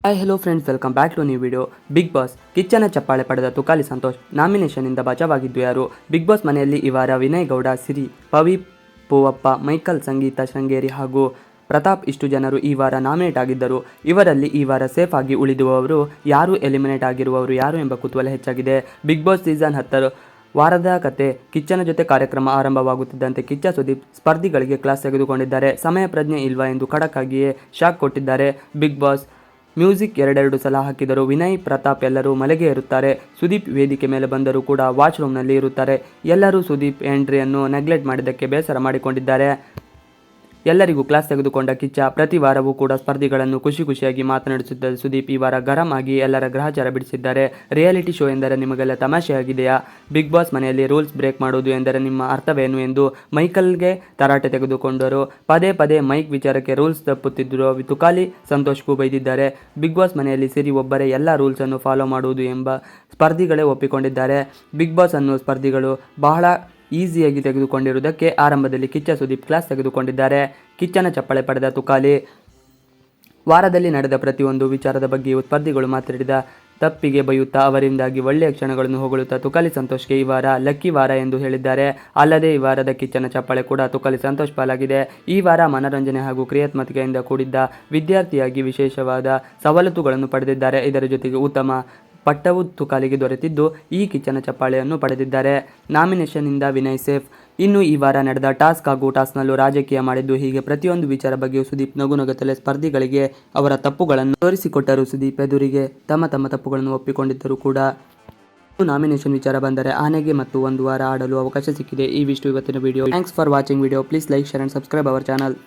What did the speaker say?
Hi hello friends, welcome back to new video. Big boss ಕಿಚ್ಚನ ಚಪ್ಪಾಳೆ ಪಡೆದ ತುಕಾಲಿ ಸಂತೋಷ್ ನಾಮಿನೇಷನ್ನಿಂದ ಬಚಾವಾಗಿದ್ದು ಯಾರು? ಬಿಗ್ ಬಾಸ್ ಮನೆಯಲ್ಲಿ ಈ ವಾರ ವಿನಯ್ ಗೌಡ, ಸಿರಿ, ಪವಿ, ಪೂವಪ್ಪ, ಮೈಕಲ್, ಸಂಗೀತ, ಶೃಂಗೇರಿ ಹಾಗೂ ಪ್ರತಾಪ್ ಇಷ್ಟು ಜನರು ಈ ವಾರ ನಾಮಿನೇಟ್ ಆಗಿದ್ದರು. ಇವರಲ್ಲಿ ಈ ವಾರ ಸೇಫ್ ಆಗಿ ಉಳಿದಿರುವವರು ಯಾರು, ಎಲಿಮಿನೇಟ್ ಆಗಿರುವವರು ಯಾರು ಎಂಬ ಕುತೂಹಲ ಹೆಚ್ಚಾಗಿದೆ. ಬಿಗ್ ಬಾಸ್ ಸೀಸನ್ 10 ವಾರದ ಕತೆ ಕಿಚ್ಚನ ಜೊತೆ ಕಾರ್ಯಕ್ರಮ ಆರಂಭವಾಗುತ್ತಿದ್ದಂತೆ ಕಿಚ್ಚ ಸುದೀಪ್ ಸ್ಪರ್ಧಿಗಳಿಗೆ ಕ್ಲಾಸ್ ತೆಗೆದುಕೊಂಡಿದ್ದಾರೆ. ಸಮಯ ಪ್ರಜ್ಞೆ ಇಲ್ವಾ ಎಂದು ಖಡಕ್ ಆಗಿಯೇ ಶಾಕ್ ಕೊಟ್ಟಿದ್ದಾರೆ. ಬಿಗ್ ಬಾಸ್ ಮ್ಯೂಸಿಕ್ ಎರಡೆರಡು ಸಲ ಹಾಕಿದರು. ವಿನಯ್, ಪ್ರತಾಪ್ ಎಲ್ಲರೂ ಮಲೆಗೆ ಇರುತ್ತಾರೆ. ಸುದೀಪ್ ವೇದಿಕೆ ಮೇಲೆ ಬಂದರೂ ಕೂಡ ವಾಶ್ರೂಮ್ನಲ್ಲಿ ಇರುತ್ತಾರೆ. ಎಲ್ಲರೂ ಸುದೀಪ್ ಎಂಟ್ರಿಯನ್ನು ನೆಗ್ಲೆಕ್ಟ್ ಮಾಡಿದ್ದಕ್ಕೆ ಬೇಸರ ಮಾಡಿಕೊಂಡಿದ್ದಾರೆ. ಎಲ್ಲರಿಗೂ ಕ್ಲಾಸ್ ತೆಗೆದುಕೊಂಡ ಕಿಚ್ಚ ಪ್ರತಿ ವಾರವೂ ಕೂಡ ಸ್ಪರ್ಧಿಗಳನ್ನು ಖುಷಿಯಾಗಿ ಮಾತನಾಡಿಸುತ್ತಿದ್ದ ಸುದೀಪ್ ಈ ವಾರ ಗರಂ ಆಗಿ ಎಲ್ಲರ ಗ್ರಹಚಾರ ಬಿಡಿಸಿದ್ದಾರೆ. ರಿಯಾಲಿಟಿ ಶೋ ಎಂದರೆ ನಿಮಗೆಲ್ಲ ತಮಾಷೆಯಾಗಿದೆಯಾ? ಬಿಗ್ ಬಾಸ್ ಮನೆಯಲ್ಲಿ ರೂಲ್ಸ್ ಬ್ರೇಕ್ ಮಾಡುವುದು ಎಂದರೆ ನಿಮ್ಮ ಅರ್ಥವೇನು ಎಂದು ಮೈಕಲ್ಗೆ ತರಾಟೆ ತೆಗೆದುಕೊಂಡರು. ಪದೇ ಮೈಕ್ ವಿಚಾರಕ್ಕೆ ರೂಲ್ಸ್ ತಪ್ಪುತ್ತಿದ್ದರು ತುಕಾಲಿ ಸಂತೋಷ್ಗೂ ಬೈದಿದ್ದಾರೆ. ಬಿಗ್ ಬಾಸ್ ಮನೆಯಲ್ಲಿ ಸಿರಿ ಒಬ್ಬರೇ ಎಲ್ಲ ರೂಲ್ಸ್ ಅನ್ನು ಫಾಲೋ ಮಾಡುವುದು ಎಂಬ ಸ್ಪರ್ಧಿಗಳೇ ಒಪ್ಪಿಕೊಂಡಿದ್ದಾರೆ. ಬಿಗ್ ಬಾಸ್ ಅನ್ನು ಸ್ಪರ್ಧಿಗಳು ಬಹಳ ಈಸಿಯಾಗಿ ತೆಗೆದುಕೊಂಡಿರುವುದಕ್ಕೆ ಆರಂಭದಲ್ಲಿ ಕಿಚ್ಚ ಸುದೀಪ್ ಕ್ಲಾಸ್ ತೆಗೆದುಕೊಂಡಿದ್ದಾರೆ. ಕಿಚ್ಚನ ಚಪ್ಪಾಳೆ ಪಡೆದ ತುಕಾಲಿ. ವಾರದಲ್ಲಿ ನಡೆದ ಪ್ರತಿಯೊಂದು ವಿಚಾರದ ಬಗ್ಗೆಯೂ ಸ್ಪರ್ಧಿಗಳು ಮಾತನಾಡಿದ ತಪ್ಪಿಗೆ ಬೈಯುತ್ತಾ ಅವರಿಂದಾಗಿ ಒಳ್ಳೆಯ ಕ್ಷಣಗಳನ್ನು ಹೊಗಳುತ್ತಾ ತುಕಾಲಿ ಸಂತೋಷ್ಗೆ ಈ ವಾರ ಲಕ್ಕಿ ವಾರ ಎಂದು ಹೇಳಿದ್ದಾರೆ. ಅಲ್ಲದೆ ಈ ವಾರದ ಕಿಚ್ಚನ ಚಪ್ಪಾಳೆ ಕೂಡ ತುಕಾಲಿ ಸಂತೋಷ್ ಪಾಲಾಗಿದೆ. ಈ ವಾರ ಮನರಂಜನೆ ಹಾಗೂ ಕ್ರಿಯಾತ್ಮಕತೆಯಿಂದ ಕೂಡಿದ್ದ ವಿದ್ಯಾರ್ಥಿಯಾಗಿ ವಿಶೇಷವಾದ ಸವಲತ್ತುಗಳನ್ನು ಪಡೆದಿದ್ದಾರೆ. ಇದರ ಜೊತೆಗೆ ಉತ್ತಮ ಪಟ್ಟವು ತುಕಾಲಿಗೆ ದೊರೆತಿದ್ದು ಈ ಕಿಚ್ಚನ ಚಪ್ಪಾಳೆಯನ್ನು ಪಡೆದಿದ್ದಾರೆ. ನಾಮಿನೇಷನ್ನಿಂದ ವಿನಯ್ ಸೇಫ್. ಇನ್ನು ಈ ವಾರ ನಡೆದ ಟಾಸ್ಕ್ ಹಾಗೂ ಟಾಸ್ಕ್ನಲ್ಲೂ ರಾಜಕೀಯ ಮಾಡಿದ್ದು ಹೀಗೆ ಪ್ರತಿಯೊಂದು ವಿಚಾರ ಬಗ್ಗೆಯೂ ಸುದೀಪ್ ನಗುನಗುತ್ತಲೇ ಸ್ಪರ್ಧಿಗಳಿಗೆ ಅವರ ತಪ್ಪುಗಳನ್ನು ತೋರಿಸಿಕೊಟ್ಟರು. ಸುದೀಪ್ ಎದುರಿಗೆ ತಮ್ಮ ತಪ್ಪುಗಳನ್ನು ಒಪ್ಪಿಕೊಂಡಿದ್ದರೂ ಕೂಡ ನಾಮಿನೇಷನ್ ವಿಚಾರ ಬಂದರೆ ಆನೆಗೆ ಮತ್ತು ಒಂದು ವಾರ ಆಡಲು ಅವಕಾಶ ಸಿಕ್ಕಿದೆ. ಈ ವಿಷಯ ಇವತ್ತಿನ video. Thanks for watching video. Please like, share and subscribe our channel.